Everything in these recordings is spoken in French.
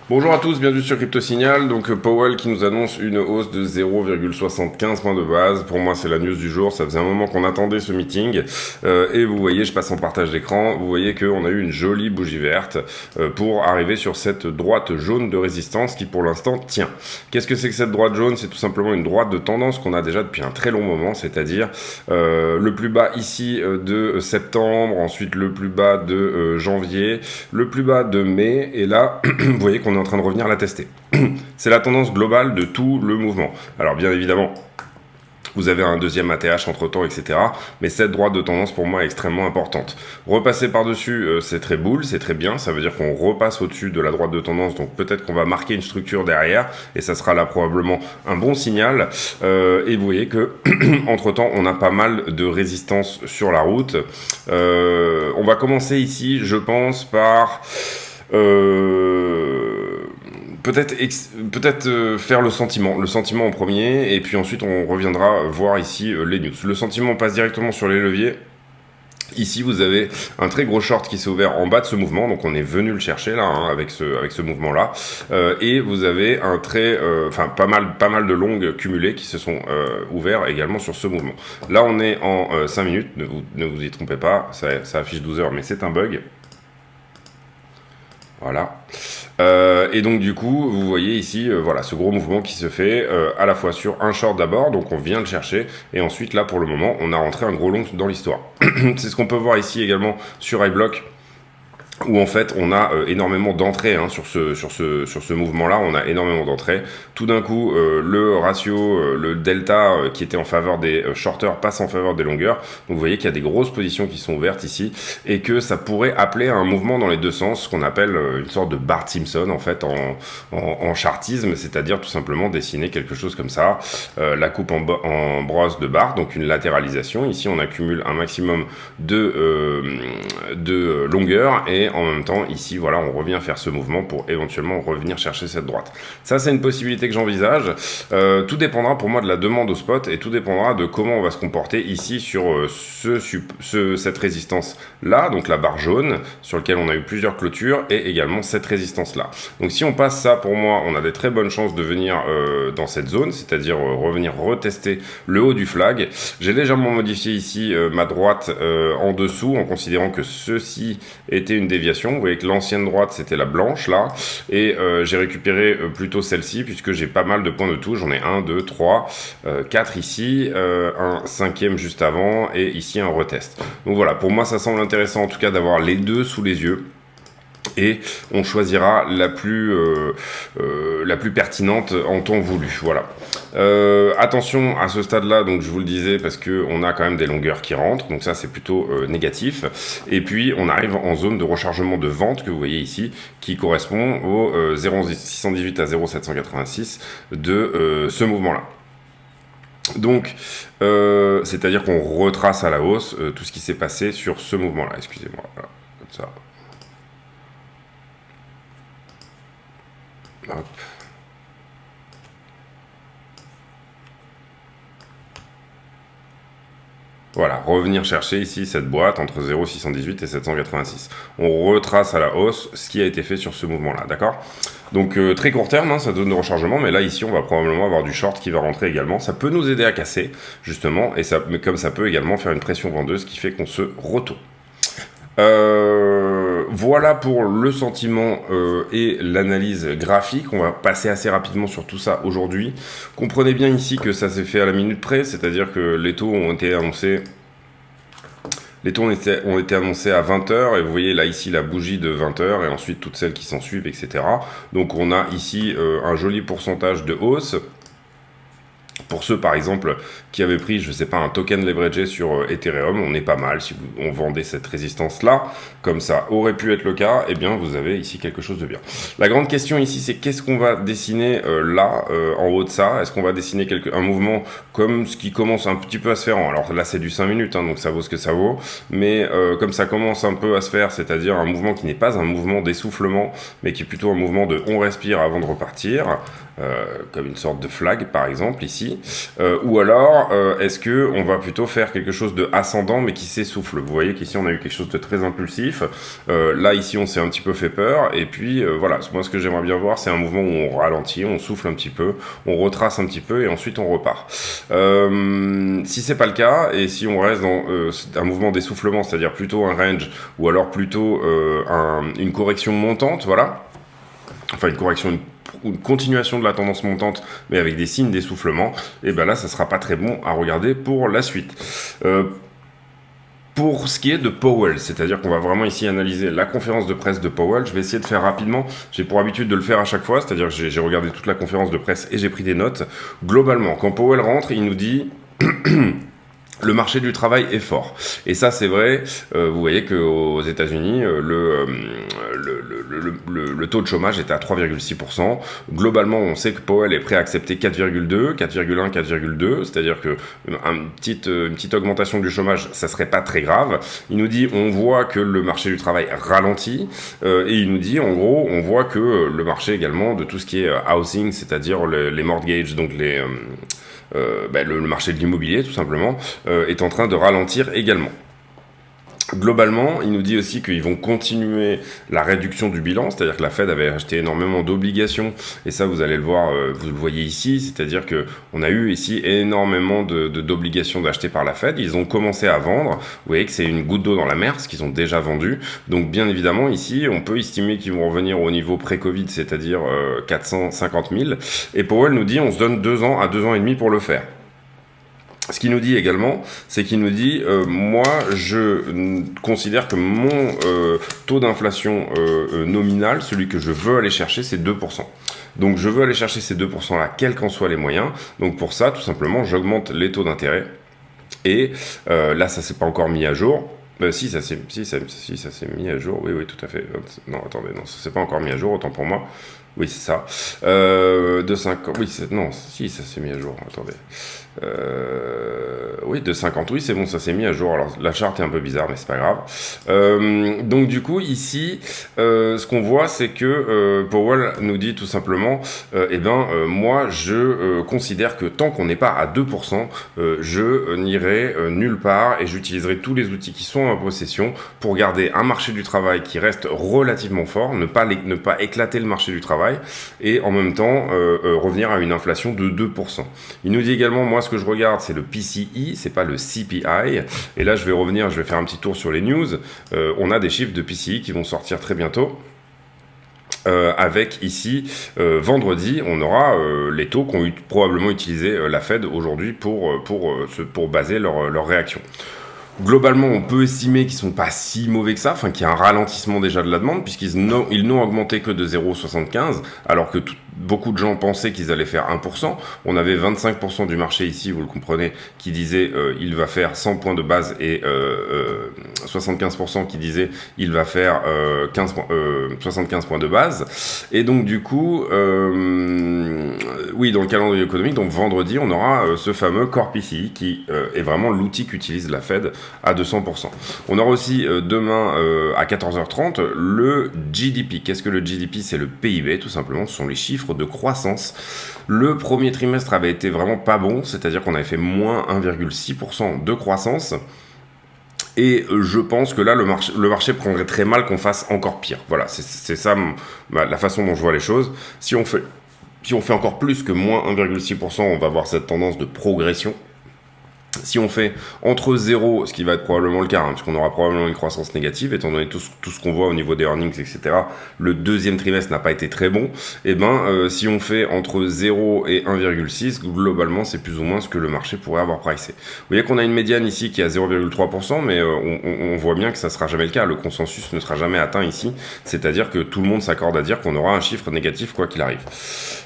Bonjour à tous, bienvenue sur Crypto Signal. Donc Powell qui nous annonce une hausse de 0,75 points de base. Pour moi c'est la news du jour, ça faisait un moment qu'on attendait ce meeting. Et vous voyez, je passe en partage d'écran, vous voyez qu'on a eu une jolie bougie verte pour arriver sur cette droite jaune de résistance qui pour l'instant tient. Qu'est-ce que c'est que cette droite jaune? C'est tout simplement une droite de tendance qu'on a déjà depuis un très long moment, c'est-à-dire le plus bas ici de septembre, ensuite le plus bas de janvier, le plus bas de mai, et là vous voyez qu'on est en train de revenir la tester. C'est la tendance globale de tout le mouvement. Alors bien évidemment, vous avez un deuxième ATH entre temps, etc. Mais cette droite de tendance pour moi est extrêmement importante. Repasser par-dessus, c'est très bull, c'est très bien. Ça veut dire qu'on repasse au-dessus de la droite de tendance. Donc peut-être qu'on va marquer une structure derrière. Et ça sera là probablement un bon signal. Et vous voyez que entre temps, on a pas mal de résistance sur la route. On va commencer ici, je pense, par... peut-être faire le sentiment en premier, et puis ensuite on reviendra voir ici les news. Le sentiment passe directement sur les leviers. Ici, vous avez un très gros short qui s'est ouvert en bas de ce mouvement, donc on est venu le chercher là avec ce mouvement-là. Et vous avez un pas mal de longues cumulées qui se sont ouverts également sur ce mouvement. Là, on est en 5 minutes, ne vous y trompez pas, ça affiche 12 heures, mais c'est un bug. Voilà. Et donc du coup, vous voyez ici, voilà, ce gros mouvement qui se fait à la fois sur un short d'abord, donc on vient le chercher, et ensuite là pour le moment, on a rentré un gros long dans l'histoire. C'est ce qu'on peut voir ici également sur iBlock, où en fait on a énormément d'entrées sur ce mouvement-là, on a énormément d'entrées. Tout d'un coup, le ratio, le delta qui était en faveur des shorters passe en faveur des longueurs. Donc vous voyez qu'il y a des grosses positions qui sont ouvertes ici, et que ça pourrait appeler à un mouvement dans les deux sens, ce qu'on appelle une sorte de Bart Simpson en fait en chartisme, c'est-à-dire tout simplement dessiner quelque chose comme ça, la coupe en brosse de Bart, donc une latéralisation. Ici on accumule un maximum de longueur, et en même temps ici voilà, on revient faire ce mouvement pour éventuellement revenir chercher cette droite. Ça c'est une possibilité que j'envisage. Tout dépendra pour moi de la demande au spot, et tout dépendra de comment on va se comporter ici sur cette résistance là, donc la barre jaune sur laquelle on a eu plusieurs clôtures, et également cette résistance là. Donc si on passe ça, pour moi on a des très bonnes chances de venir dans cette zone, c'est-à-dire revenir retester le haut du flag. J'ai légèrement modifié ici ma droite en dessous, en considérant que ceci était une déviation. Vous voyez que l'ancienne droite c'était la blanche là, et j'ai récupéré plutôt celle-ci, puisque j'ai pas mal de points de touche. J'en ai 1, 2, 3, 4 ici, un cinquième juste avant, et ici un retest. Donc voilà, pour moi ça semble intéressant en tout cas d'avoir les deux sous les yeux, et on choisira la plus pertinente en temps voulu. Voilà. Attention à ce stade-là, donc je vous le disais, parce que on a quand même des longueurs qui rentrent, donc ça c'est plutôt négatif. Et puis on arrive en zone de rechargement de vente que vous voyez ici, qui correspond au 0,618 à 0,786 de ce mouvement-là. Donc, c'est-à-dire qu'on retrace à la hausse tout ce qui s'est passé sur ce mouvement-là. Excusez-moi, voilà, comme ça. Hop. Voilà, revenir chercher ici cette boîte entre 0,618 et 786. On retrace à la hausse ce qui a été fait sur ce mouvement-là, d'accord? Donc très court terme, cette zone de rechargement, mais là ici on va probablement avoir du short qui va rentrer également. Ça peut nous aider à casser, justement, et mais comme ça peut également faire une pression vendeuse qui fait qu'on se retourne. Voilà pour le sentiment et l'analyse graphique. On va passer assez rapidement sur tout ça aujourd'hui. Comprenez bien ici que ça s'est fait à la minute près, c'est-à-dire que les taux ont été annoncés. Les taux ont été annoncés à 20h, et vous voyez là ici la bougie de 20h, et ensuite toutes celles qui s'en suivent, etc. Donc on a ici un joli pourcentage de hausse. Pour ceux par exemple qui avaient pris, je sais pas, un token leveragé sur Ethereum, on est pas mal. Si on vendait cette résistance là, comme ça aurait pu être le cas, eh bien vous avez ici quelque chose de bien. La grande question ici, c'est qu'est-ce qu'on va dessiner là, en haut de ça? Est-ce qu'on va dessiner un mouvement comme ce qui commence un petit peu à se faire? Alors là c'est du 5 minutes, donc ça vaut ce que ça vaut, mais comme ça commence un peu à se faire, c'est-à-dire un mouvement qui n'est pas un mouvement d'essoufflement, mais qui est plutôt un mouvement de on respire avant de repartir. comme une sorte de flag par exemple ici, ou alors est-ce que on va plutôt faire quelque chose de ascendant mais qui s'essouffle. Vous voyez qu'ici on a eu quelque chose de très impulsif, là ici on s'est un petit peu fait peur, et puis voilà, moi ce que j'aimerais bien voir c'est un mouvement où on ralentit, on souffle un petit peu, on retrace un petit peu et ensuite on repart. Si c'est pas le cas, et si on reste dans un mouvement d'essoufflement, c'est-à-dire plutôt un range, ou alors plutôt une correction montante, voilà, enfin une continuation de la tendance montante, mais avec des signes d'essoufflement, et ben là, ça sera pas très bon à regarder pour la suite. Pour ce qui est de Powell, c'est-à-dire qu'on va vraiment ici analyser la conférence de presse de Powell, je vais essayer de faire rapidement, j'ai pour habitude de le faire à chaque fois, c'est-à-dire que j'ai regardé toute la conférence de presse et j'ai pris des notes. Globalement, quand Powell rentre, il nous dit... Le marché du travail est fort. Et ça, c'est vrai. Vous voyez qu'aux États-Unis, le taux de chômage est à 3,6%. Globalement, on sait que Powell est prêt à accepter 4,2, 4,1, 4,2. C'est-à-dire que une petite augmentation du chômage, ça serait pas très grave. Il nous dit, on voit que le marché du travail ralentit. Et il nous dit, en gros, on voit que le marché également de tout ce qui est housing, c'est-à-dire les mortgages, donc le marché de l'immobilier tout simplement, est en train de ralentir également. Globalement, il nous dit aussi qu'ils vont continuer la réduction du bilan, c'est-à-dire que la Fed avait acheté énormément d'obligations, et ça vous allez le voir, vous le voyez ici, c'est-à-dire que on a eu ici énormément d'obligations d'achetées par la Fed, ils ont commencé à vendre, vous voyez que c'est une goutte d'eau dans la mer, ce qu'ils ont déjà vendu, donc bien évidemment ici, on peut estimer qu'ils vont revenir au niveau pré-Covid, c'est-à-dire 450 000, et Powell nous dit on se donne 2 ans à 2 ans et demi pour le faire. Ce qu'il nous dit également, c'est qu'il nous dit moi, je considère que mon taux d'inflation nominal, celui que je veux aller chercher, c'est 2%. Donc je veux aller chercher ces 2%-là, quels qu'en soient les moyens. Donc pour ça, tout simplement, j'augmente les taux d'intérêt. Et là, ça s'est pas encore mis à jour. Si, ça s'est mis à jour. Oui, tout à fait. Non, attendez, non, ça s'est pas encore mis à jour, autant pour moi. Oui, c'est ça. De 5 ans. Oui, non, si, ça s'est mis à jour. Attendez. Oui, de 50, oui, c'est bon, ça s'est mis à jour. Alors, la charte est un peu bizarre, mais c'est pas grave. Donc, du coup, ici, ce qu'on voit, c'est que Powell nous dit tout simplement, moi, je considère que tant qu'on n'est pas à 2%, je n'irai nulle part et j'utiliserai tous les outils qui sont en possession pour garder un marché du travail qui reste relativement fort, ne pas éclater le marché du travail et en même temps revenir à une inflation de 2%. Il nous dit également, moi, ce que je regarde, c'est le PCE, c'est pas le CPI. Et là, je vais faire un petit tour sur les news. On a des chiffres de PCE qui vont sortir très bientôt. Avec ici, vendredi, on aura les taux qu'ont probablement utilisé la Fed aujourd'hui pour baser leur réaction. Globalement, on peut estimer qu'ils sont pas si mauvais que ça, enfin qu'il y a un ralentissement déjà de la demande, puisqu'ils n'ont augmenté que de 0,75, alors que beaucoup de gens pensaient qu'ils allaient faire 1%. On avait 25% du marché ici, vous le comprenez, qui disait il va faire 100 points de base et 75% qui disait il va faire 75 points de base. Et donc du coup, oui, dans le calendrier économique, donc vendredi, on aura ce fameux Core PCE qui est vraiment l'outil qu'utilise la Fed à 200%. On aura aussi demain à 14h30 le GDP. Qu'est-ce que le GDP? C'est le PIB, tout simplement. Ce sont les chiffres de croissance. Le premier trimestre avait été vraiment pas bon, c'est-à-dire qu'on avait fait moins 1,6% de croissance. Et je pense que là, le marché prendrait très mal qu'on fasse encore pire. Voilà, c'est ça la façon dont je vois les choses. Si on fait encore plus que moins 1,6%, on va avoir cette tendance de progression. Si on fait entre 0, ce qui va être probablement le cas, parce qu'on aura probablement une croissance négative, étant donné tout ce qu'on voit au niveau des earnings, etc., le deuxième trimestre n'a pas été très bon, et si on fait entre 0 et 1,6, globalement, c'est plus ou moins ce que le marché pourrait avoir pricé. Vous voyez qu'on a une médiane ici qui est à 0,3%, mais on voit bien que ça sera jamais le cas, le consensus ne sera jamais atteint ici, c'est-à-dire que tout le monde s'accorde à dire qu'on aura un chiffre négatif quoi qu'il arrive.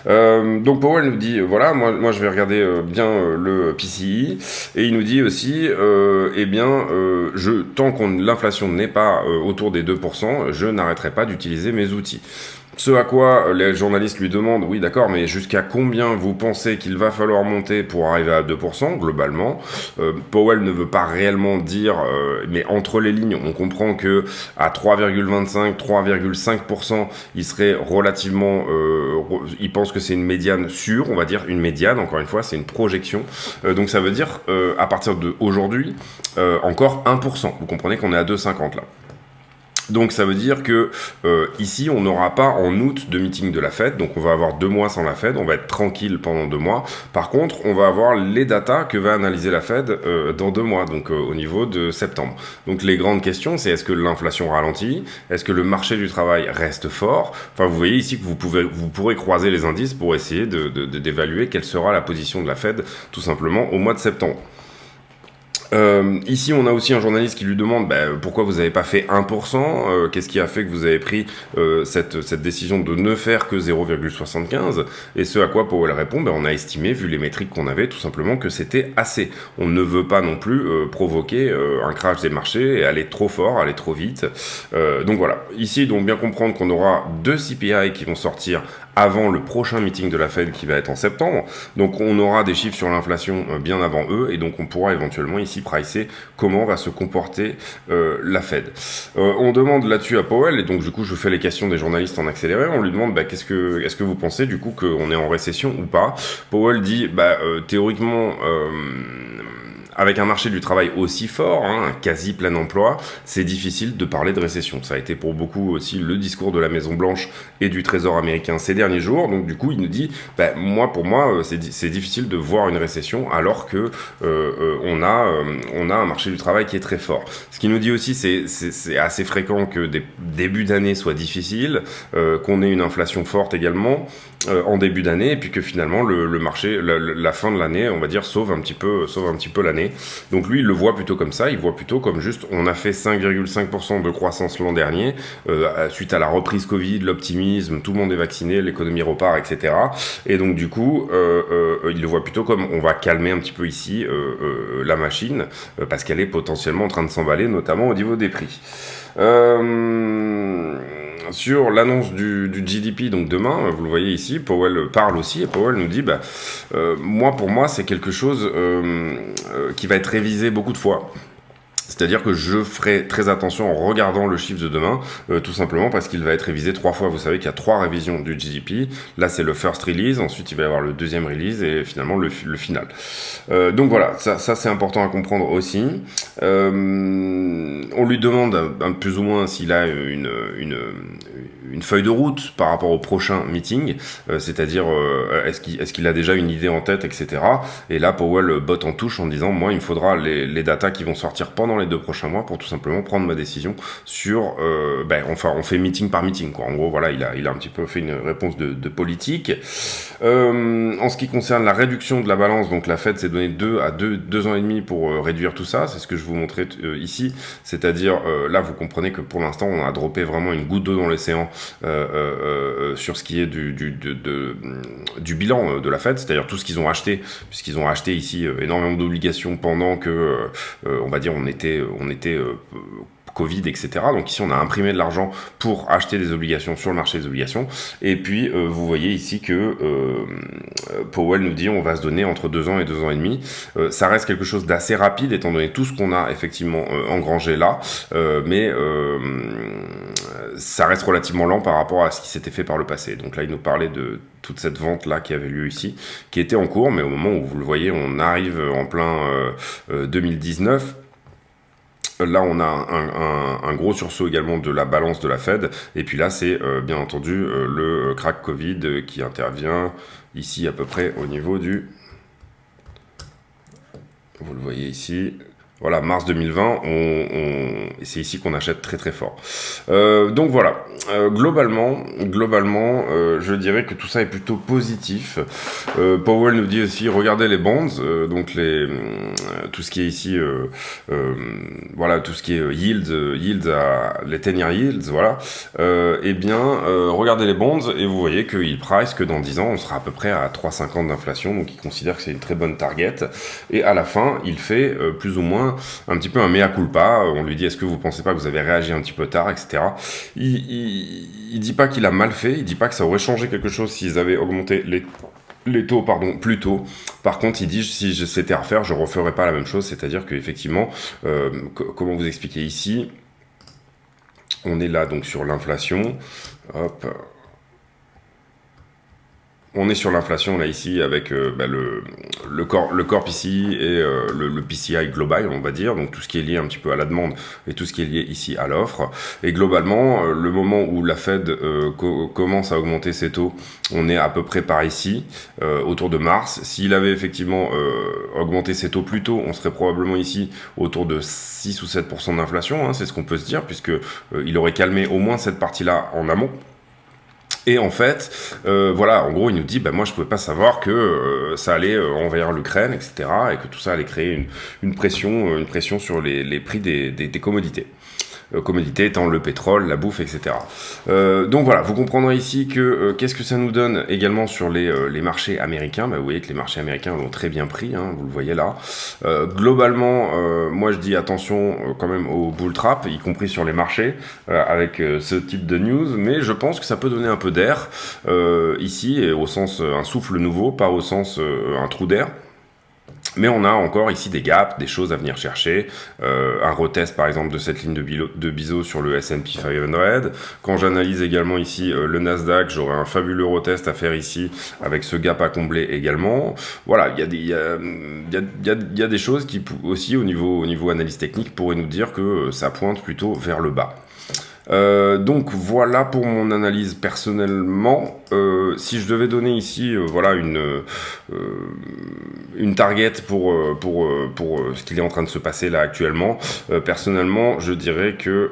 Donc Powell nous dit, voilà, moi je vais regarder bien le PCE, et il nous dit aussi, tant que l'inflation n'est pas autour des 2%, je n'arrêterai pas d'utiliser mes outils. Ce à quoi les journalistes lui demandent, oui d'accord, mais jusqu'à combien vous pensez qu'il va falloir monter pour arriver à 2% globalement? Powell ne veut pas réellement dire, mais entre les lignes, on comprend que à 3,25, 3,5%, il serait relativement, il pense que c'est une médiane sûre, on va dire une médiane, encore une fois, c'est une projection. Donc ça veut dire, à partir d'aujourd'hui, encore 1%. Vous comprenez qu'on est à 2,50 là. Donc ça veut dire que ici on n'aura pas en août de meeting de la Fed, donc on va avoir 2 mois sans la Fed, on va être tranquille pendant 2 mois. Par contre, on va avoir les datas que va analyser la Fed dans 2 mois, donc au niveau de septembre. Donc les grandes questions, c'est est-ce que l'inflation ralentit, est-ce que le marché du travail reste fort. Enfin, vous voyez ici que vous pourrez croiser les indices pour essayer d'évaluer quelle sera la position de la Fed tout simplement au mois de septembre. Ici, on a aussi un journaliste qui lui demande pourquoi vous n'avez pas fait 1%, qu'est-ce qui a fait que vous avez pris cette décision de ne faire que 0,75, et ce à quoi Powell répond, on a estimé, vu les métriques qu'on avait, tout simplement que c'était assez. On ne veut pas non plus provoquer un crash des marchés et aller trop fort, aller trop vite. Donc voilà, ici, donc bien comprendre qu'on aura 2 CPI qui vont sortir avant le prochain meeting de la Fed qui va être en septembre. Donc on aura des chiffres sur l'inflation bien avant eux, et donc on pourra éventuellement ici pricer comment va se comporter la Fed. On demande là-dessus à Powell, et donc du coup je fais les questions des journalistes en accéléré, on lui demande est-ce que vous pensez du coup qu'on est en récession ou pas. Powell dit théoriquement avec un marché du travail aussi fort, un quasi plein emploi, c'est difficile de parler de récession. Ça a été pour beaucoup aussi le discours de la Maison-Blanche et du Trésor américain ces derniers jours. Donc du coup, il nous dit, pour moi, c'est difficile de voir une récession alors que on a un marché du travail qui est très fort. Ce qu'il nous dit aussi, c'est assez fréquent que des débuts d'année soient difficiles, qu'on ait une inflation forte également en début d'année, et puis que finalement le marché, la fin de l'année, on va dire, sauve un petit peu l'année. Donc lui, il le voit plutôt comme ça, il voit plutôt comme juste, on a fait 5,5% de croissance l'an dernier, suite à la reprise Covid, l'optimisme, tout le monde est vacciné, l'économie repart, etc. Et donc du coup, il le voit plutôt comme, on va calmer un petit peu ici la machine, parce qu'elle est potentiellement en train de s'emballer, notamment au niveau des prix. Sur l'annonce du GDP, donc demain, vous le voyez ici, Powell parle aussi, et Powell nous dit, pour moi, c'est quelque chose qui va être révisé beaucoup de fois. C'est-à-dire que je ferai très attention en regardant le chiffre de demain, tout simplement parce qu'il va être révisé 3 fois. Vous savez qu'il y a 3 révisions du GDP. Là, c'est le first release, ensuite il va y avoir le deuxième release et finalement le final. Donc voilà, ça c'est important à comprendre aussi. On lui demande plus ou moins s'il a une feuille de route par rapport au prochain meeting, c'est-à-dire est-ce qu'il a déjà une idée en tête, etc. Et là, Powell botte en touche en disant, moi, il me faudra les datas qui vont sortir pendant les 2 prochains mois pour tout simplement prendre ma décision sur, on fait meeting par meeting, quoi. En gros, voilà, il a un petit peu fait une réponse de politique. En ce qui concerne la réduction de la balance, donc la Fed s'est donné 2 ans et demi pour réduire tout ça. C'est ce que je vous montrais ici. C'est-à-dire, là, vous comprenez que pour l'instant, on a droppé vraiment une goutte d'eau dans l'océan sur ce qui est du bilan de la Fed, c'est-à-dire tout ce qu'ils ont acheté, puisqu'ils ont acheté ici énormément d'obligations pendant que, on va dire, on était Covid, etc. Donc ici, on a imprimé de l'argent pour acheter des obligations sur le marché des obligations. Et puis, vous voyez ici que Powell nous dit on va se donner entre 2 ans et 2 ans et demi. Ça reste quelque chose d'assez rapide, étant donné tout ce qu'on a effectivement engrangé là. Mais ça reste relativement lent par rapport à ce qui s'était fait par le passé. Donc là, il nous parlait de toute cette vente-là qui avait lieu ici, qui était en cours, mais au moment où vous le voyez, on arrive en plein 2019. Là, on a un gros sursaut également de la balance de la Fed. Et puis là, c'est bien entendu le crack Covid qui intervient ici à peu près au niveau du... Vous le voyez ici... Voilà, mars 2020, et c'est ici qu'on achète très très fort. Donc voilà, globalement, je dirais que tout ça est plutôt positif. Powell nous dit aussi, regardez les bonds, donc tout ce qui est ici, voilà, tout ce qui est yields, les 10-year yields, voilà. Regardez les bonds et vous voyez qu'il price que dans 10 ans, on sera à peu près à 3,50 d'inflation, donc il considère que c'est une très bonne target. Et à la fin, il fait plus ou moins un petit peu un mea culpa. On lui dit, est-ce que vous pensez pas que vous avez réagi un petit peu tard, etc. Il dit pas qu'il a mal fait, il dit pas que ça aurait changé quelque chose s'ils avaient augmenté les taux, pardon, plus tôt. Par contre, il dit, si c'était à refaire, je referais pas la même chose, c'est-à-dire qu'effectivement, comment vous expliquer ici, on est là donc sur l'inflation, hop, on est sur l'inflation là ici avec le corp ici et le PCI global, on va dire, donc tout ce qui est lié un petit peu à la demande et tout ce qui est lié ici à l'offre. Et globalement, le moment où la Fed commence à augmenter ses taux, on est à peu près par ici, autour de mars. S'il avait effectivement augmenté ses taux plus tôt, on serait probablement ici autour de 6 ou 7% d'inflation, hein, c'est ce qu'on peut se dire, puisque il aurait calmé au moins cette partie-là en amont. Et en fait, voilà, en gros, il nous dit, moi, je pouvais pas savoir que ça allait envahir l'Ukraine, etc., et que tout ça allait créer une pression sur les prix des commodités. Commodités étant le pétrole, la bouffe, etc. Donc voilà, vous comprendrez ici que qu'est-ce que ça nous donne également sur les marchés américains. Vous voyez que les marchés américains l'ont très bien pris, hein, vous le voyez là. Globalement, moi je dis attention quand même au bull trap, y compris sur les marchés, avec ce type de news, mais je pense que ça peut donner un peu d'air ici, et au sens un souffle nouveau, pas au sens un trou d'air. Mais on a encore ici des gaps, des choses à venir chercher, un retest par exemple de cette ligne de biseau sur le S&P 500. Quand j'analyse également ici le Nasdaq, j'aurai un fabuleux retest à faire ici avec ce gap à combler également. Voilà, il y a des choses qui aussi au niveau analyse technique pourraient nous dire que ça pointe plutôt vers le bas. Donc voilà pour mon analyse personnellement. Si je devais donner ici voilà une target pour ce qu'il est en train de se passer là actuellement, personnellement je dirais que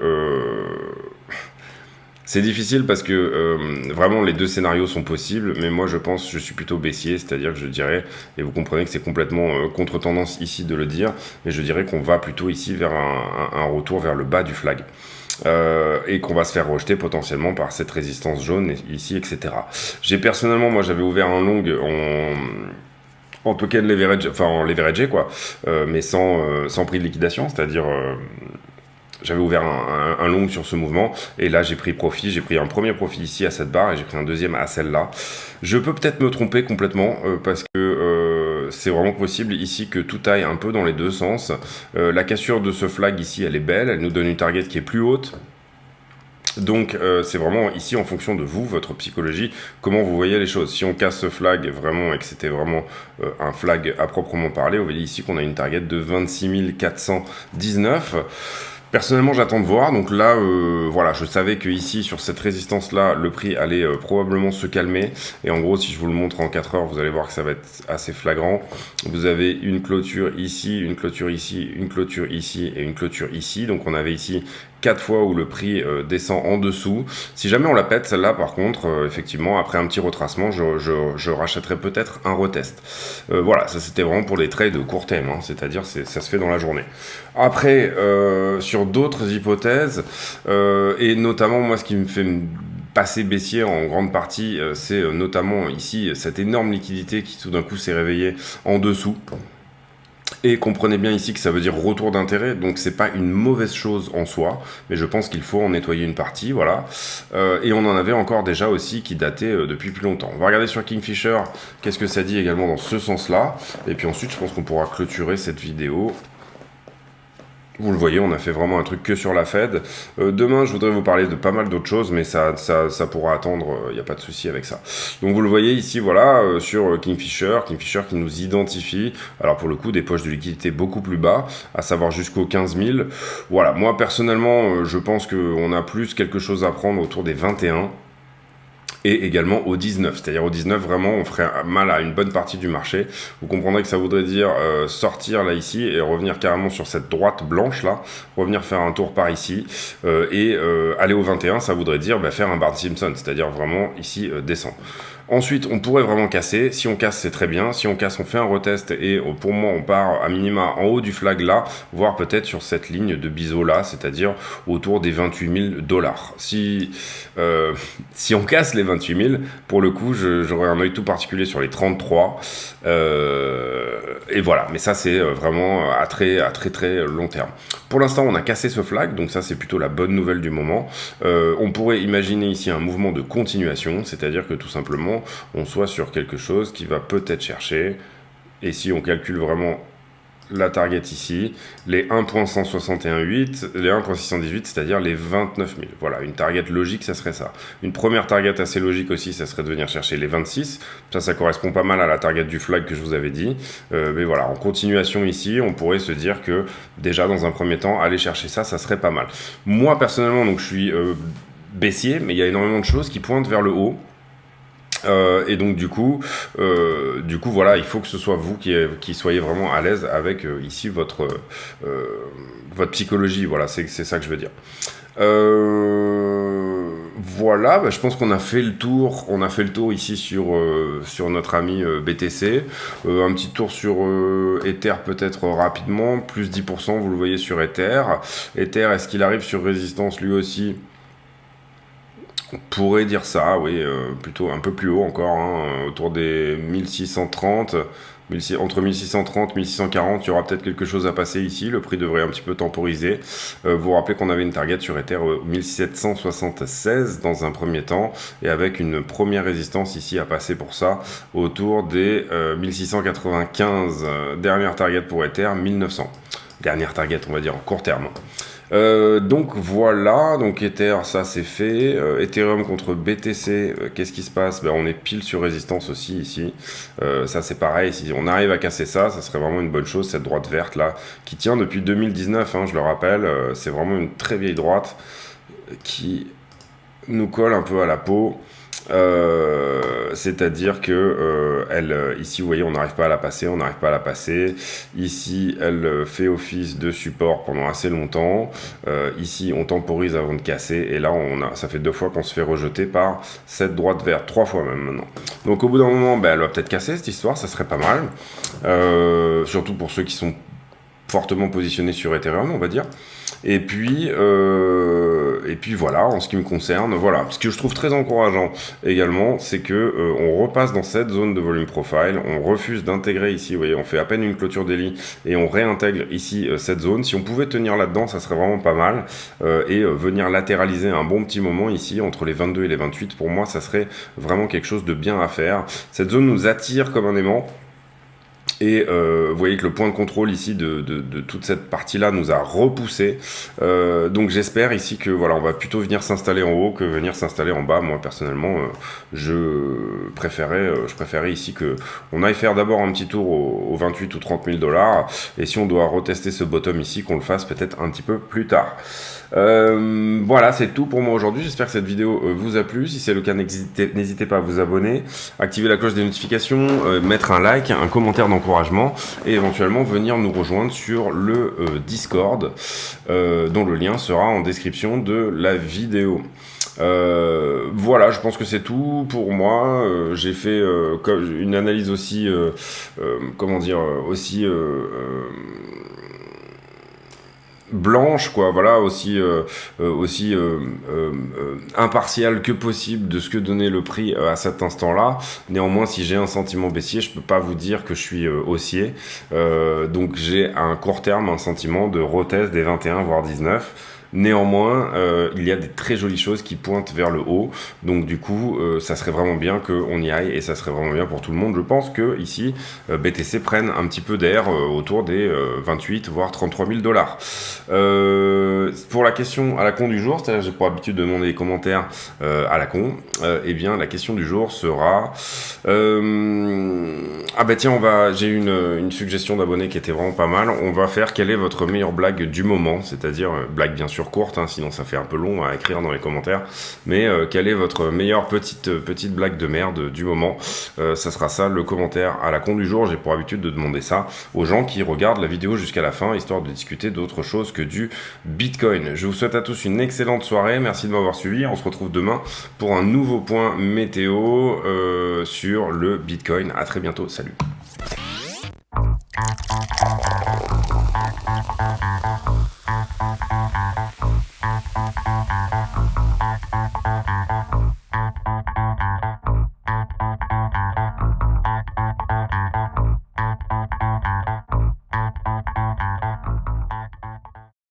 c'est difficile parce que vraiment les deux scénarios sont possibles, mais moi je suis plutôt baissier, c'est-à-dire que je dirais, et vous comprenez que c'est complètement contre-tendance ici de le dire, mais je dirais qu'on va plutôt ici vers un retour vers le bas du flag. Et qu'on va se faire rejeter potentiellement par cette résistance jaune ici, etc. Moi j'avais ouvert un long en token leverage, enfin en leveragé quoi, mais sans prix de liquidation, c'est-à-dire j'avais ouvert un long sur ce mouvement, et là j'ai pris profit, j'ai pris un premier profit ici à cette barre, et j'ai pris un deuxième à celle-là. Je peux peut-être me tromper complètement, parce que c'est vraiment possible ici que tout aille un peu dans les deux sens. La cassure de ce flag ici, elle est belle, elle nous donne une target qui est plus haute. Donc c'est vraiment ici en fonction de vous, votre psychologie, comment vous voyez les choses. Si on casse ce flag vraiment et que c'était vraiment un flag à proprement parler, vous voyez ici qu'on a une target de 26 419. Personnellement, j'attends de voir. Donc là, voilà, je savais que ici, sur cette résistance-là, le prix allait probablement se calmer. Et en gros, si je vous le montre en 4 heures, vous allez voir que ça va être assez flagrant. Vous avez une clôture ici, une clôture ici, une clôture ici et une clôture ici. Donc on avait ici 4 fois où le prix descend en dessous. Si jamais on la pète, celle-là, par contre, effectivement, après un petit retracement, je rachèterai peut-être un retest. Voilà, ça c'était vraiment pour des trades de court terme, hein, c'est-à-dire ça se fait dans la journée. Après, sur d'autres hypothèses, et notamment moi ce qui me fait passer baissier en grande partie, c'est notamment ici cette énorme liquidité qui tout d'un coup s'est réveillée en dessous. Et comprenez bien ici que ça veut dire retour d'intérêt, donc c'est pas une mauvaise chose en soi, mais je pense qu'il faut en nettoyer une partie, voilà. Et on en avait encore déjà aussi qui datait depuis plus longtemps. On va regarder sur Kingfisher, qu'est-ce que ça dit également dans ce sens-là, et puis ensuite je pense qu'on pourra clôturer cette vidéo. Vous le voyez, on a fait vraiment un truc que sur la Fed. Demain, je voudrais vous parler de pas mal d'autres choses, mais ça pourra attendre, il n'y a pas de souci avec ça. Donc vous le voyez ici, voilà, sur Kingfisher qui nous identifie, alors pour le coup, des poches de liquidité beaucoup plus bas, à savoir jusqu'aux 15 000. Voilà, moi personnellement, je pense qu'on a plus quelque chose à prendre autour des 21. Et également au 19, c'est-à-dire au 19 vraiment on ferait mal à une bonne partie du marché. Vous comprendrez que ça voudrait dire sortir là ici et revenir carrément sur cette droite blanche là, revenir faire un tour par ici et aller au 21, ça voudrait dire faire un Bart Simpson, c'est-à-dire vraiment ici descendre. Ensuite, on pourrait vraiment casser. Si on casse, c'est très bien. Si on casse, on fait un retest et pour moi, on part à minima en haut du flag là, voire peut-être sur cette ligne de biseau là, c'est-à-dire autour des 28 000 $. Si on casse les 28 000, pour le coup, j'aurais un œil tout particulier sur les 33. Et voilà. Mais ça, c'est vraiment à très long terme. Pour l'instant, on a cassé ce flag, donc ça, c'est plutôt la bonne nouvelle du moment. On pourrait imaginer ici un mouvement de continuation, c'est-à-dire que tout simplement, on soit sur quelque chose qui va peut-être chercher, et si on calcule vraiment la target ici, les 1.161.8, les 1.618, c'est-à-dire les 29 000. Voilà, une target logique, ça serait ça. Une première target assez logique aussi, ça serait de venir chercher les 26. Ça correspond pas mal à la target du flag que je vous avais dit. Mais voilà, en continuation ici, on pourrait se dire que déjà, dans un premier temps, aller chercher ça, ça serait pas mal. Moi, personnellement, donc, je suis baissier, mais il y a énormément de choses qui pointent vers le haut. Et donc du coup voilà, il faut que ce soit vous qui soyez vraiment à l'aise avec ici votre psychologie. Voilà, c'est ça que je veux dire. Voilà, bah, je pense qu'on a fait le tour. On a fait le tour ici sur notre ami BTC. Un petit tour sur Ether peut-être rapidement, plus 10%, vous le voyez sur Ether. Ether, est-ce qu'il arrive sur résistance lui aussi ? On pourrait dire ça, oui, plutôt un peu plus haut encore, hein, autour des 1630, entre 1630 et 1640, il y aura peut-être quelque chose à passer ici, le prix devrait un petit peu temporiser. Vous vous rappelez qu'on avait une target sur Ether 1776 dans un premier temps, et avec une première résistance ici à passer pour ça, autour des 1695, dernière target pour Ether, 1900. Dernière target, on va dire, en court terme. Donc voilà, donc Ether, ça c'est fait. Ethereum contre BTC, qu'est-ce qui se passe ? On est pile sur résistance aussi ici. Ça c'est pareil, si on arrive à casser ça, ça serait vraiment une bonne chose, cette droite verte là, qui tient depuis 2019, hein, je le rappelle. C'est vraiment une très vieille droite qui nous colle un peu à la peau. C'est-à-dire que ici vous voyez on n'arrive pas à la passer, ici elle fait office de support pendant assez longtemps, ici on temporise avant de casser, et là ça fait 2 fois qu'on se fait rejeter par cette droite verte, 3 fois même maintenant. Donc au bout d'un moment elle va peut-être casser cette histoire, ça serait pas mal, surtout pour ceux qui sont fortement positionnés sur Ethereum, on va dire. Et puis voilà, en ce qui me concerne, voilà. Ce que je trouve très encourageant également, c'est que on repasse dans cette zone de volume profile, on refuse d'intégrer ici, vous voyez, on fait à peine une clôture daily et on réintègre ici cette zone. Si on pouvait tenir là-dedans, ça serait vraiment pas mal, et venir latéraliser un bon petit moment ici entre les 22 et les 28, pour moi, ça serait vraiment quelque chose de bien à faire. Cette zone nous attire comme un aimant. Et vous voyez que le point de contrôle ici de toute cette partie-là nous a repoussé. Donc j'espère ici que voilà, on va plutôt venir s'installer en haut que venir s'installer en bas. Moi personnellement, je préférais ici que on aille faire d'abord un petit tour aux 28 ou 30 000 $. Et si on doit retester ce bottom ici, qu'on le fasse peut-être un petit peu plus tard. Voilà, c'est tout pour moi aujourd'hui. J'espère que cette vidéo vous a plu. Si c'est le cas, n'hésitez pas à vous abonner, activer la cloche des notifications, mettre un like, un commentaire d'encouragement, et éventuellement venir nous rejoindre sur le Discord, dont le lien sera en description de la vidéo. Voilà, je pense que c'est tout pour moi. J'ai fait une analyse aussi, blanche, quoi, voilà, aussi impartial que possible de ce que donnait le prix à cet instant-là. Néanmoins, si j'ai un sentiment baissier, je peux pas vous dire que je suis haussier. Donc j'ai à un court terme un sentiment de retest des 21 voire 19. Néanmoins, il y a des très jolies choses qui pointent vers le haut, donc du coup, ça serait vraiment bien qu'on y aille, et ça serait vraiment bien pour tout le monde. Je pense que ici, BTC prenne un petit peu d'air autour des 28 voire 33 000 $. Pour la question à la con du jour, c'est-à-dire j'ai pour habitude de demander des commentaires à la con, eh bien la question du jour sera ah bah tiens, j'ai une suggestion d'abonné qui était vraiment pas mal. On va faire quelle est votre meilleure blague du moment, c'est-à-dire blague bien sûr aventure courte, hein, sinon ça fait un peu long à écrire dans les commentaires. Mais quelle est votre meilleure petite blague de merde du moment? Ça sera ça le commentaire à la con du jour. J'ai pour habitude de demander ça aux gens qui regardent la vidéo jusqu'à la fin, histoire de discuter d'autre chose que du Bitcoin. Je vous souhaite à tous une excellente soirée. Merci de m'avoir suivi. On se retrouve demain pour un nouveau point météo sur le Bitcoin. À très bientôt. Salut.